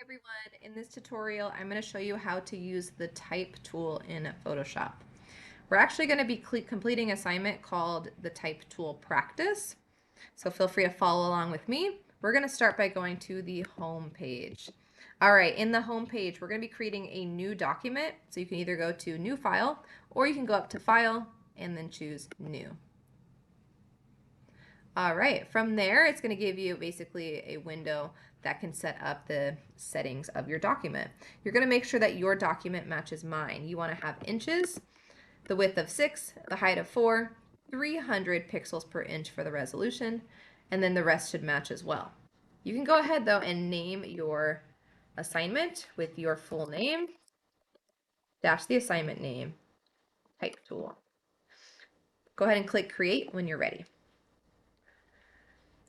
Everyone, in this tutorial I'm going to show you how to use the type tool in Photoshop. We're actually going to be completing an assignment called the type tool practice, so feel free to follow along with me. We're going to start by going to the home page. Alright, in the home page we're going to be creating a new document, so you can either go to new file or you can go up to file and then choose new. Alright, from there it's going to give you basically a window that can set up the settings of your document. You're going to make sure that your document matches mine. You want to have inches, the width of 6, the height of 4, 300 pixels per inch for the resolution, and then the rest should match as well. You can go ahead though and name your assignment with your full name, dash the assignment name, type tool. Go ahead and click create when you're ready.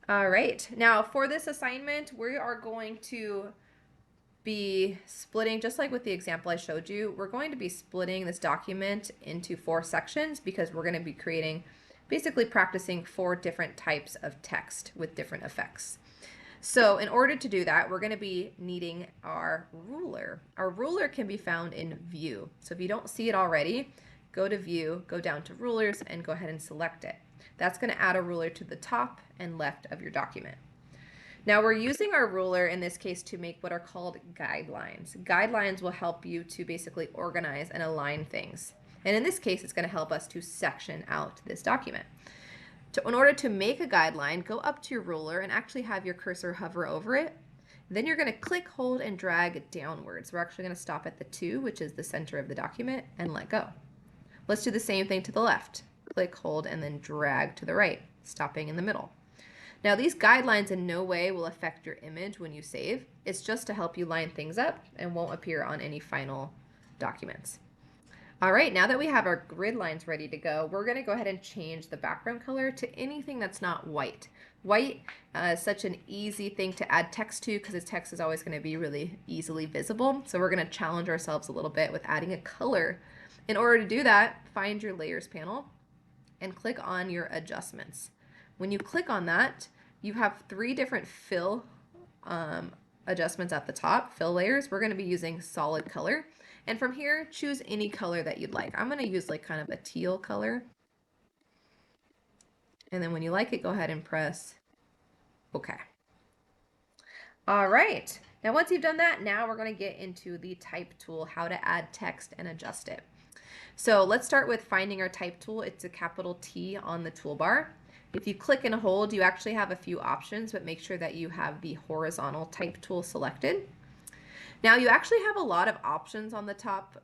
All right, now for this assignment, we are going to be splitting, just like with the example I showed you, we're going to be splitting this document into 4 sections because we're going to be creating, basically practicing 4 different types of text with different effects. So in order to do that, we're going to be needing our ruler. Our ruler can be found in View. So if you don't see it already, go to View, go down to Rulers, and go ahead and select it. That's going to add a ruler to the top and left of your document. Now we're using our ruler in this case to make what are called guidelines. Guidelines will help you to basically organize and align things. And in this case, it's going to help us to section out this document. In order to make a guideline, go up to your ruler and actually have your cursor hover over it. Then you're going to click, hold, and drag downwards. We're actually going to stop at the 2, which is the center of the document, and let go. Let's do the same thing to the left. Click, hold, and then drag to the right, stopping in the middle. Now these guidelines in no way will affect your image when you save. It's just to help you line things up and won't appear on any final documents. Alright, now that we have our grid lines ready to go, we're going to go ahead and change the background color to anything that's not white. White is such an easy thing to add text to because the text is always going to be really easily visible. So we're going to challenge ourselves a little bit with adding a color. In order to do that, find your layers panel and click on your adjustments. When you click on that, you have 3 different fill adjustments at the top, fill layers. We're going to be using solid color. And from here, choose any color that you'd like. I'm going to use like kind of a teal color. And then when you like it, go ahead and press OK. All right. Now once you've done that, now we're going to get into the type tool, how to add text and adjust it. So let's start with finding our type tool. It's a capital T on the toolbar. If you click and hold, you actually have a few options, but make sure that you have the horizontal type tool selected. Now you actually have a lot of options on the top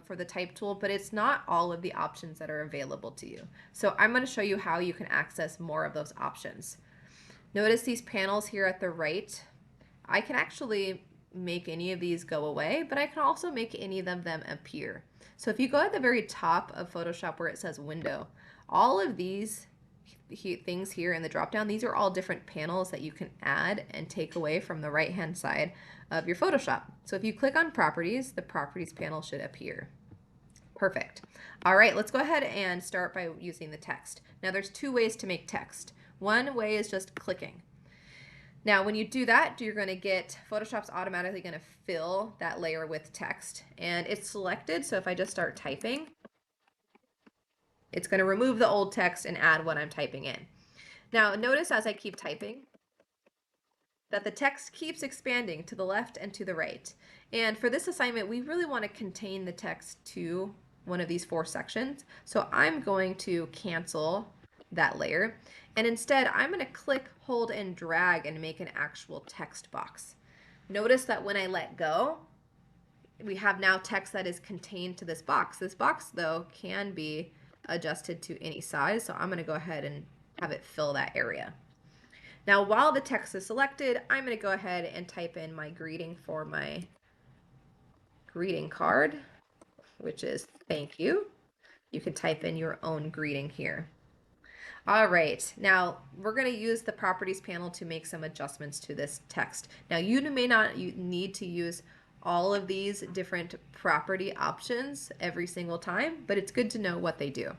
for the type tool, but it's not all of the options that are available to you. So I'm going to show you how you can access more of those options. Notice these panels here at the right. I can actually make any of these go away, but I can also make any of them appear. So if you go at the very top of Photoshop where it says window, all of these things here in the drop down, these are all different panels that you can add and take away from the right hand side of your Photoshop. So if you click on properties, the properties panel should appear. Perfect. All right, let's go ahead and start by using the text. Now there's 2 ways to make text. One way is just clicking. Now when you do that, you're going to get, Photoshop's automatically going to fill that layer with text, and it's selected. So if I just start typing, it's going to remove the old text and add what I'm typing in. Now notice as I keep typing that the text keeps expanding to the left and to the right. And for this assignment, we really want to contain the text to one of these 4 sections. So I'm going to cancel that layer. And instead, I'm going to click, hold, and drag and make an actual text box. Notice that when I let go, we have now text that is contained to this box. This box, though, can be adjusted to any size. So I'm going to go ahead and have it fill that area. Now, while the text is selected, I'm going to go ahead and type in my greeting for my greeting card, which is thank you. You can type in your own greeting here. All right, now we're going to use the properties panel to make some adjustments to this text. Now you may not need to use all of these different property options every single time, but it's good to know what they do.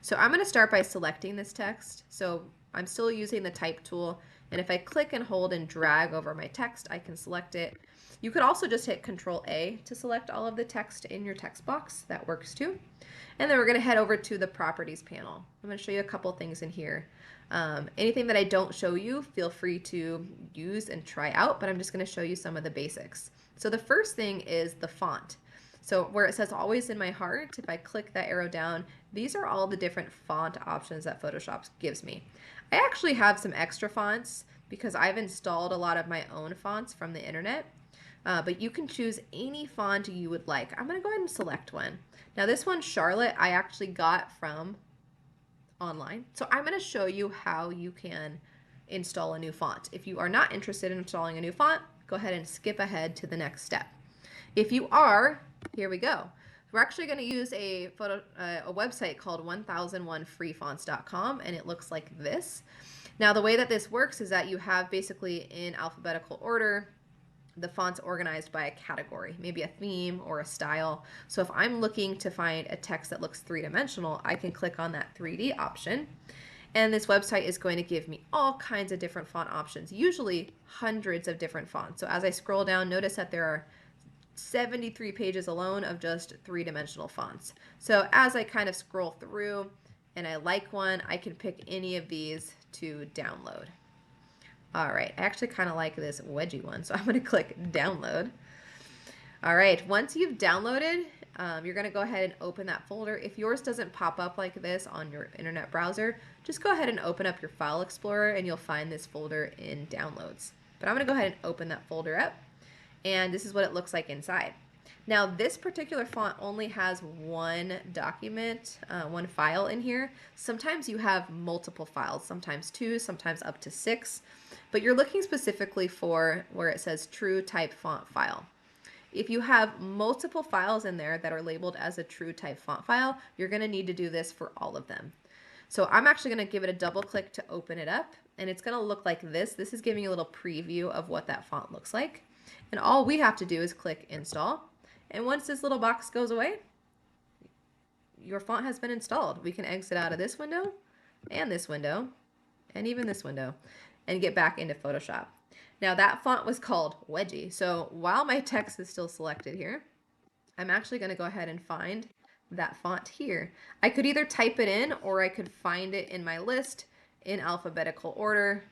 So I'm going to start by selecting this text. So I'm still using the type tool. And if I click and hold and drag over my text, I can select it. You could also just hit Control A to select all of the text in your text box. That works too. And then we're going to head over to the properties panel. I'm going to show you a couple things in here. Anything that I don't show you, feel free to use and try out, but I'm just going to show you some of the basics. So the first thing is the font. So where it says always in my heart, if I click that arrow down, these are all the different font options that Photoshop gives me. I actually have some extra fonts because I've installed a lot of my own fonts from the internet. But you can choose any font you would like. I'm going to go ahead and select one. Now this one, Charlotte, I actually got from online. So I'm going to show you how you can install a new font. If you are not interested in installing a new font, go ahead and skip ahead to the next step. If you are, here we go. We're actually going to use a website called 1001freefonts.com, and it looks like this. Now the way that this works is that you have basically in alphabetical order the fonts organized by a category, maybe a theme or a style. So if I'm looking to find a text that looks three-dimensional, I can click on that 3D option. And this website is going to give me all kinds of different font options, usually hundreds of different fonts. So as I scroll down, notice that there are 73 pages alone of just three-dimensional fonts. So as I kind of scroll through and I like one, I can pick any of these to download. All right, I actually kind of like this wedgie one, so I'm going to click download. All right, once you've downloaded, you're going to go ahead and open that folder. If yours doesn't pop up like this on your internet browser, just go ahead and open up your File Explorer and you'll find this folder in Downloads. But I'm going to go ahead and open that folder up, and this is what it looks like inside. Now this particular font only has one document, one file in here. Sometimes you have multiple files, sometimes 2, sometimes up to 6, but you're looking specifically for where it says true type font file. If you have multiple files in there that are labeled as a true type font file, you're going to need to do this for all of them. So I'm actually going to give it a double click to open it up, and it's going to look like this. This is giving you a little preview of what that font looks like. And all we have to do is click install. And once this little box goes away, your font has been installed. We can exit out of this window and this window and even this window and get back into Photoshop. Now that font was called Wedgie. So while my text is still selected here, I'm actually going to go ahead and find that font here. I could either type it in or I could find it in my list in alphabetical order,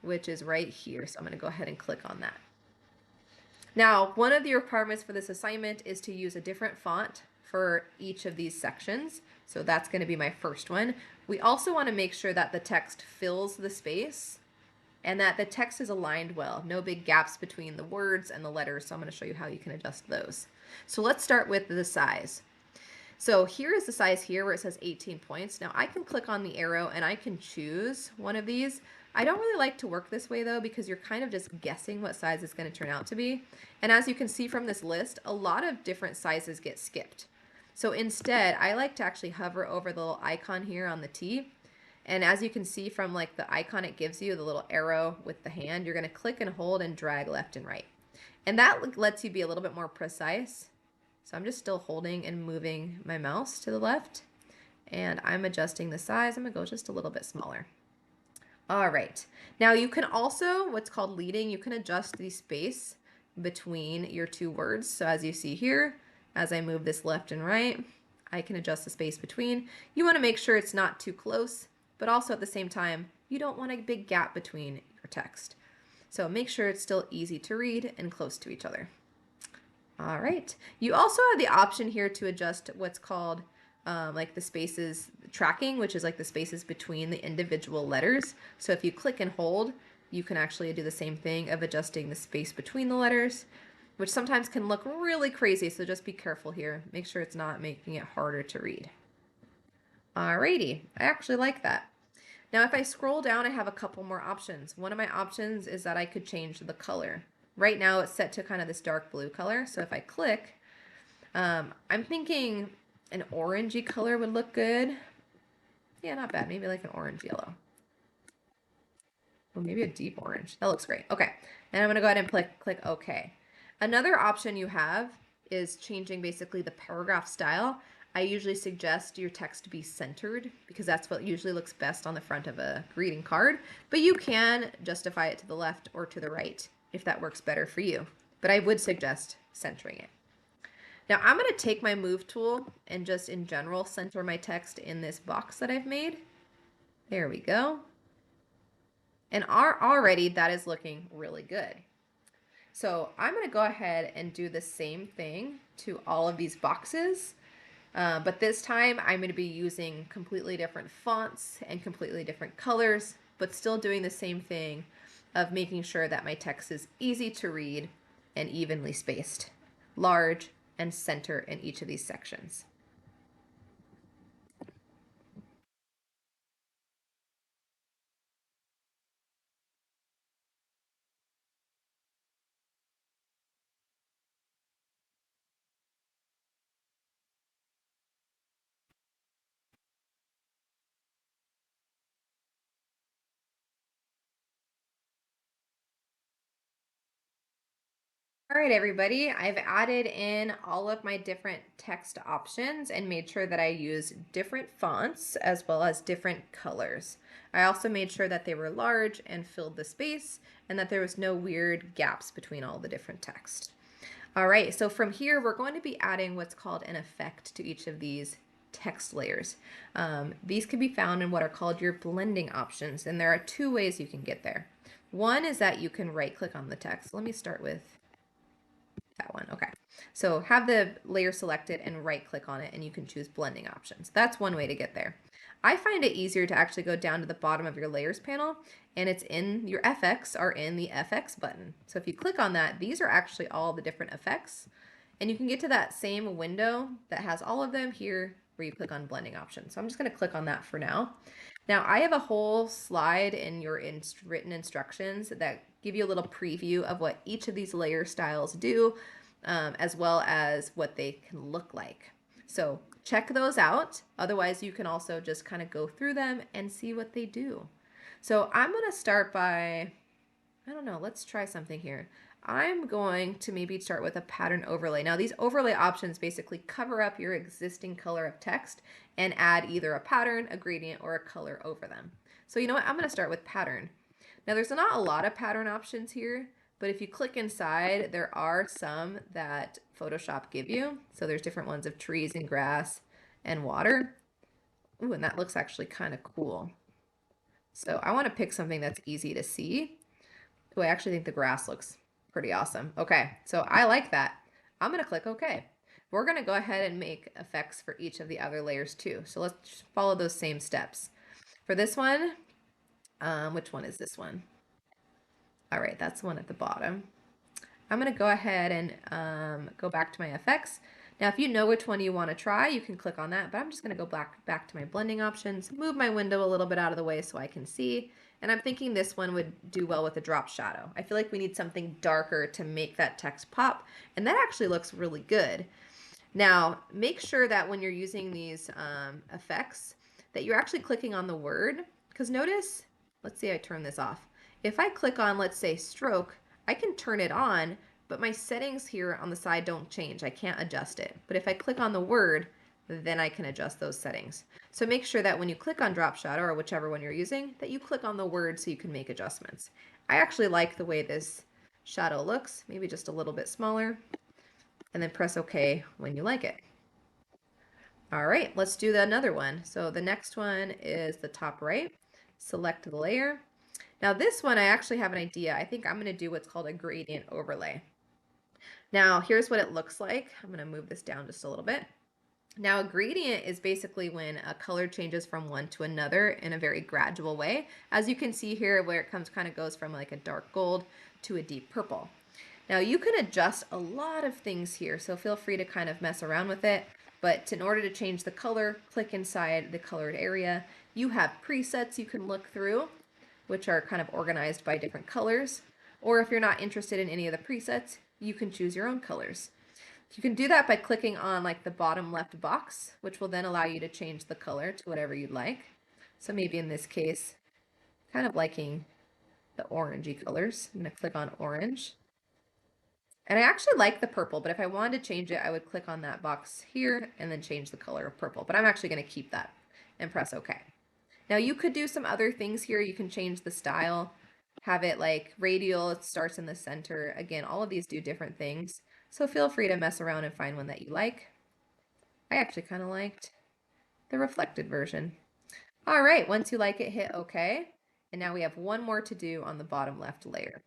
which is right here. So I'm going to go ahead and click on that. Now, one of the requirements for this assignment is to use a different font for each of these sections. So that's going to be my first one. We also want to make sure that the text fills the space and that the text is aligned well. No big gaps between the words and the letters. So I'm going to show you how you can adjust those. So let's start with the size. So here is the size here where it says 18 points. Now I can click on the arrow and I can choose one of these. I don't really like to work this way though, because you're kind of just guessing what size it's going to turn out to be. And as you can see from this list, a lot of different sizes get skipped. So instead, I like to actually hover over the little icon here on the T. And as you can see from like the icon it gives you, the little arrow with the hand, you're going to click and hold and drag left and right. And that lets you be a little bit more precise. So I'm just still holding and moving my mouse to the left. And I'm adjusting the size. I'm going to go just a little bit smaller. All right, now you can also, what's called leading, you can adjust the space between your two words. So as you see here, as I move this left and right, I can adjust the space between. You want to make sure it's not too close, but also at the same time, you don't want a big gap between your text. So make sure it's still easy to read and close to each other. All right, you also have the option here to adjust what's called like the spaces tracking, which is like the spaces between the individual letters. So if you click and hold, you can actually do the same thing of adjusting the space between the letters, which sometimes can look really crazy. So just be careful here. Make sure it's not making it harder to read. Alrighty, I actually like that. Now if I scroll down, I have a couple more options. One of my options is that I could change the color. Right now it's set to kind of this dark blue color. So if I click, I'm thinking an orangey color would look good. Yeah, not bad. Maybe like an orange yellow. Or maybe a deep orange. That looks great. Okay. And I'm going to go ahead and click OK. Another option you have is changing basically the paragraph style. I usually suggest your text to be centered because that's what usually looks best on the front of a greeting card, but you can justify it to the left or to the right if that works better for you. But I would suggest centering it. Now I'm going to take my move tool and just in general center my text in this box that I've made. There we go. And already that is looking really good. So I'm going to go ahead and do the same thing to all of these boxes. But this time I'm going to be using completely different fonts and completely different colors, but still doing the same thing of making sure that my text is easy to read and evenly spaced, large and center in each of these sections. All right, everybody, I've added in all of my different text options and made sure that I use different fonts as well as different colors. I also made sure that they were large and filled the space and that there was no weird gaps between all the different text. All right, so from here, we're going to be adding what's called an effect to each of these text layers. These can be found in what are called your blending options, and there are two ways you can get there. One is that you can right click on the text. Let me start with that one. Okay. So have the layer selected and right click on it and you can choose blending options. That's one way to get there. I find it easier to actually go down to the bottom of your layers panel and it's in your FX are in the FX button. So if you click on that, these are actually all the different effects and you can get to that same window that has all of them here where you click on blending options. So I'm just going to click on that for now. Now I have a whole slide in your written instructions that give you a little preview of what each of these layer styles do, as well as what they can look like. So check those out. Otherwise, you can also just kind of go through them and see what they do. So I'm going to start by, I don't know, let's try something here. I'm going to maybe start with a pattern overlay. Now these overlay options basically cover up your existing color of text and add either a pattern, a gradient, or a color over them. So you know what, I'm going to start with pattern. Now there's not a lot of pattern options here, but if you click inside, there are some that Photoshop give you. So there's different ones of trees and grass and water. Ooh, and that looks actually kind of cool. So I want to pick something that's easy to see. Oh, I actually think the grass looks pretty awesome. Okay, so I like that. I'm going to click OK. We're going to go ahead and make effects for each of the other layers too. So let's follow those same steps. For this one, which one is this one? All right, that's the one at the bottom. I'm going to go ahead and go back to my effects. Now, if you know which one you want to try, you can click on that, but I'm just going to go back to my blending options, move my window a little bit out of the way so I can see. And I'm thinking this one would do well with a drop shadow. I feel like we need something darker to make that text pop, and that actually looks really good. Now, make sure that when you're using these effects, that you're actually clicking on the word, because notice, let's see, I turn this off. If I click on, let's say, stroke, I can turn it on, but my settings here on the side don't change. I can't adjust it. But if I click on the word, then I can adjust those settings. So make sure that when you click on drop shadow or whichever one you're using, that you click on the word so you can make adjustments. I actually like the way this shadow looks, maybe just a little bit smaller, and then press OK when you like it. All right, let's do another one. So the next one is the top right. Select the layer. Now this one, I actually have an idea. I think I'm going to do what's called a gradient overlay. Now here's what it looks like. I'm going to move this down just a little bit. Now a gradient is basically when a color changes from one to another in a very gradual way. As you can see here where it kind of goes from like a dark gold to a deep purple. Now you can adjust a lot of things here, so feel free to kind of mess around with it. But in order to change the color, click inside the colored area. You have presets you can look through, which are kind of organized by different colors. Or if you're not interested in any of the presets, you can choose your own colors. You can do that by clicking on like the bottom left box, which will then allow you to change the color to whatever you'd like. So maybe in this case, kind of liking the orangey colors. I'm going to click on orange. And I actually like the purple, but if I wanted to change it, I would click on that box here and then change the color of purple. But I'm actually going to keep that and press OK. Now you could do some other things here. You can change the style, have it like radial, it starts in the center. Again, all of these do different things. So feel free to mess around and find one that you like. I actually kind of liked the reflected version. All right, once you like it, hit OK. And now we have one more to do on the bottom left layer.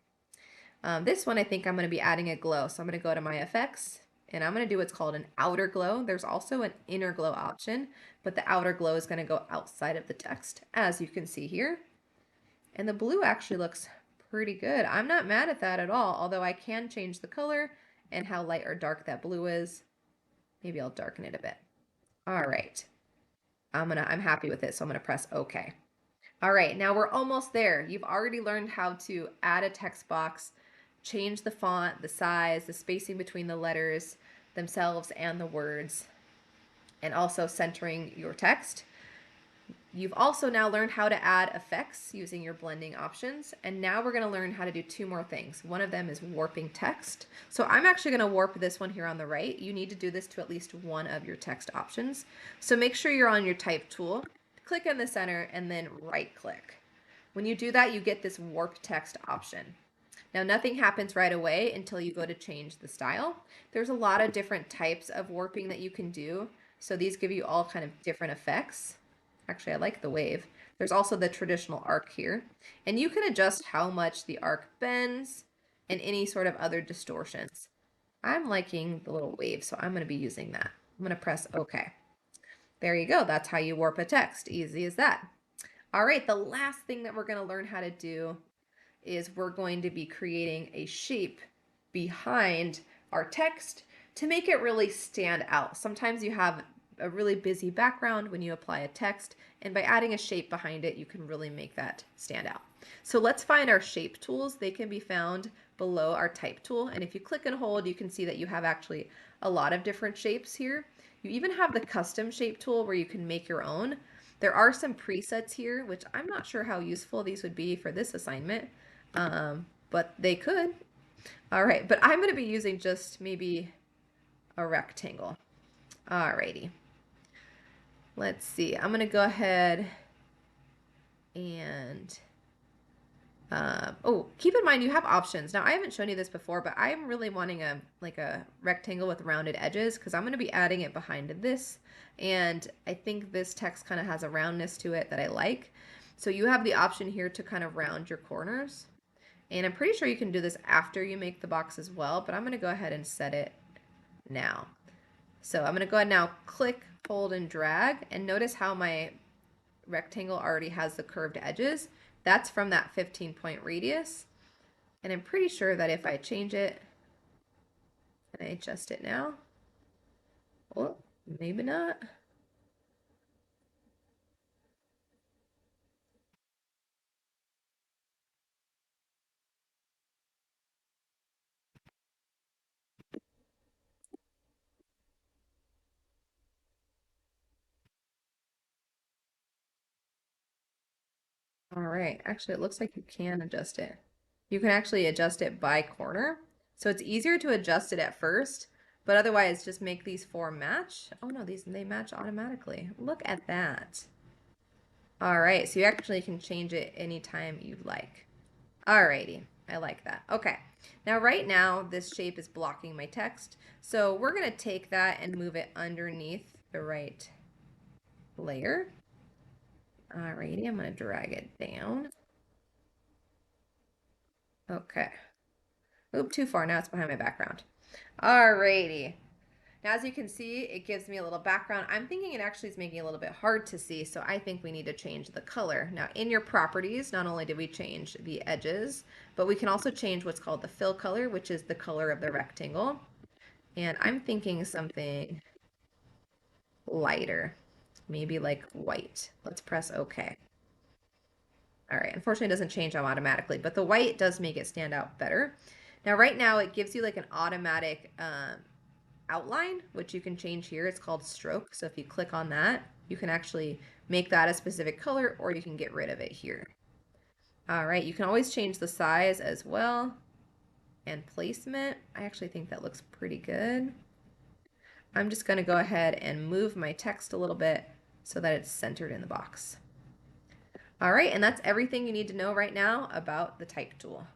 This one, I think I'm going to be adding a glow. So I'm going to go to my effects and I'm going to do what's called an outer glow. There's also an inner glow option, but the outer glow is going to go outside of the text, as you can see here. And the blue actually looks pretty good. I'm not mad at that at all, although I can change the color and how light or dark that blue is. Maybe I'll darken it a bit. All right. I'm happy with it, so I'm going to press OK. All right, now we're almost there. You've already learned how to add a text box, change the font, the size, the spacing between the letters themselves and the words, and also centering your text. You've also now learned how to add effects using your blending options. And now we're going to learn how to do two more things. One of them is warping text. So I'm actually going to warp this one here on the right. You need to do this to at least one of your text options. So make sure you're on your type tool, click in the center, and then right click. When you do that, you get this warp text option. Now nothing happens right away until you go to change the style. There's a lot of different types of warping that you can do. So these give you all kind of different effects. Actually, I like the wave. There's also the traditional arc here. And you can adjust how much the arc bends and any sort of other distortions. I'm liking the little wave, so I'm going to be using that. I'm going to press OK. There you go. That's how you warp a text. Easy as that. All right, the last thing that we're going to learn how to do is we're going to be creating a shape behind our text to make it really stand out. Sometimes you have a really busy background when you apply a text, and by adding a shape behind it, you can really make that stand out. So let's find our shape tools. They can be found below our type tool, and if you click and hold, you can see that you have actually a lot of different shapes here. You even have the custom shape tool where you can make your own. There are some presets here, which I'm not sure how useful these would be for this assignment, but they could. All right, but I'm going to be using just maybe a rectangle. Alrighty. Let's see. I'm going to go ahead and oh, keep in mind you have options. Now I haven't shown you this before, but I'm really wanting a rectangle with rounded edges because I'm going to be adding it behind this, and I think this text kind of has a roundness to it that I like. So you have the option here to kind of round your corners. And I'm pretty sure you can do this after you make the box as well, but I'm going to go ahead and set it now. So I'm going to go ahead now, click, hold, and drag, and notice how my rectangle already has the curved edges. That's from that 15-point radius. And I'm pretty sure that if I change it, and I adjust it now, well, maybe not. All right, actually it looks like you can adjust it. You can actually adjust it by corner. So it's easier to adjust it at first, but otherwise just make these four match. Oh no, they match automatically. Look at that. All right, so you actually can change it anytime you'd like. Alrighty, I like that. Okay, now right now this shape is blocking my text, so we're gonna take that and move it underneath the right layer. Alrighty, I'm gonna drag it down. Okay. Oop, too far. Now it's behind my background. Alrighty. Now, as you can see, it gives me a little background. I'm thinking it actually is making it a little bit hard to see, so I think we need to change the color. Now, in your properties, not only did we change the edges, but we can also change what's called the fill color, which is the color of the rectangle. And I'm thinking something lighter, maybe like white. Let's press OK. All right, unfortunately it doesn't change them automatically, but the white does make it stand out better. Now right now it gives you like an automatic outline, which you can change here. It's called stroke. So if you click on that, you can actually make that a specific color, or you can get rid of it here. All right, you can always change the size as well. and placement. I actually think that looks pretty good. I'm just going to go ahead and move my text a little bit so that it's centered in the box. All right, and that's everything you need to know right now about the type tool.